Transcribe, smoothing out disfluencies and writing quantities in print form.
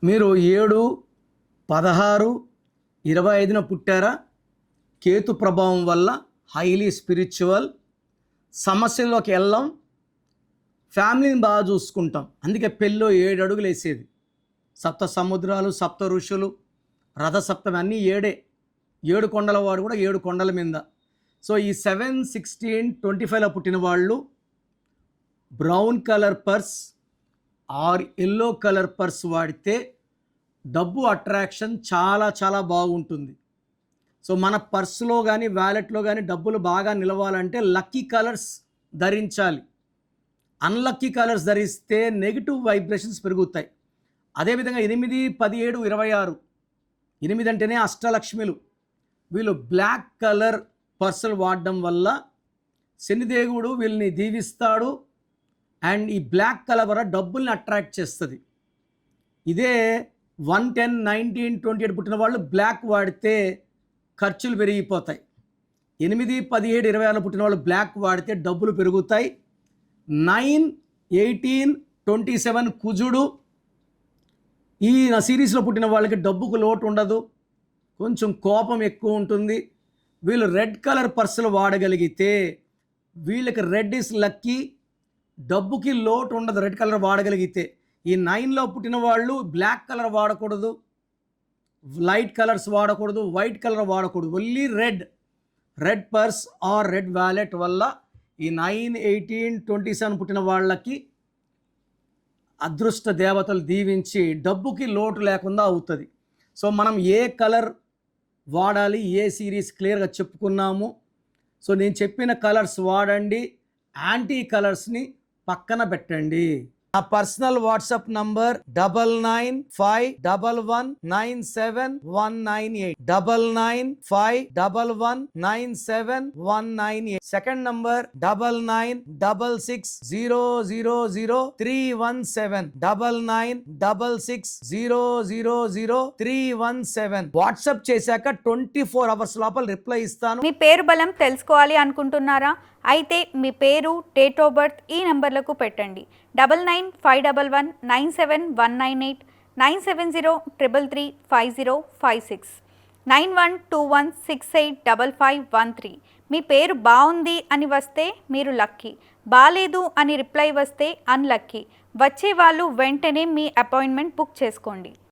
మీరు 7, 16, 25న పుట్టారా? కేతు ప్రభావం వల్ల హైలీ స్పిరిచువల్, సమస్యల్లోకి వెళ్ళాం, ఫ్యామిలీని బాగా చూసుకుంటాం. అందుకే పెళ్ళిలో 7 అడుగులు వేసేది. సప్త సముద్రాలు, సప్త ఋషులు, రథసప్తమి అన్నీ 7 కొండల వాడు కూడా 7 కొండల మీద. సో ఈ 7, 16, 25లో పుట్టిన వాళ్ళు brown colour purse or yellow colour purse వాడితే డబ్బు అట్రాక్షన్ చాలా చాలా బాగుంటుంది. సో మన పర్సులో కానీ వ్యాలెట్లో కానీ డబ్బులు బాగా నిలవాలంటే లక్కీ కలర్స్ ధరించాలి. అన్లక్కీ కలర్స్ ధరిస్తే నెగిటివ్ వైబ్రేషన్స్ పెరుగుతాయి. అదేవిధంగా 8, 17, 26, 8 అంటేనే అష్టలక్ష్మిలు. వీళ్ళు బ్లాక్ కలర్ పర్సులు వాడడం వల్ల శనిదేవుడు వీళ్ళని దీవిస్తాడు. అండ్ ఈ బ్లాక్ కలర్ వల్ల డబ్బుల్ని అట్రాక్ట్ చేస్తుంది. ఇదే 1, 10, 19, 28 పుట్టిన వాళ్ళు బ్లాక్ వాడితే ఖర్చులు పెరిగిపోతాయి. 8, 17, 26 పుట్టిన వాళ్ళు బ్లాక్ వాడితే డబ్బులు పెరుగుతాయి. 9, 18, 27 కుజుడు. ఈ సిరీస్లో పుట్టిన వాళ్ళకి డబ్బుకు లోటు ఉండదు, కొంచెం కోపం ఎక్కువ ఉంటుంది. వీళ్ళు రెడ్ కలర్ పర్సులు వాడగలిగితే వీళ్ళకి రెడ్ ఇస్ లక్కీ, డబ్బుకి లోటు ఉండదు రెడ్ కలర్ వాడగలిగితే. ఈ 9లో పుట్టిన వాళ్ళు బ్లాక్ కలర్ వాడకూడదు, లైట్ కలర్స్ వాడకూడదు, వైట్ కలర్ వాడకూడదు, only red purse or red wallet వల్ల ఈ 9, 18, 27 పుట్టిన వాళ్ళకి అదృష్ట దేవతలు దీవించి డబ్బుకి లోటు లేకుండా అవుతుంది. సో మనం ఏ కలర్ వాడాలి, ఏ సిరీస్ క్లియర్గా చెప్పుకున్నాము. సో నేను చెప్పిన కలర్స్ వాడండి, యాంటీ కలర్స్ని పక్కన పెట్టండి. నా personal WhatsApp number 9951197198, 9951197198. Second number 9966000317, 9966000317. WhatsApp చేశాక 24 అవర్స్ లోపల రిప్లై ఇస్తాను. మీ పేరు బలం తెలుసుకోవాలి అనుకుంటున్నారా? అయితే మీ పేరు, డేట్ ఆఫ్ బర్త్ ఈ నంబర్లకు పెట్టండి. 9951197198, 9703335056, 9121685513. మీ పేరు బాగుంది అని వస్తే మీరు లక్కీ, బాలేదు అని రిప్లై వస్తే అన్లక్కీ. వచ్చే వాళ్ళు వెంటనే మీ అపాయింట్మెంట్ బుక్ చేసుకోండి.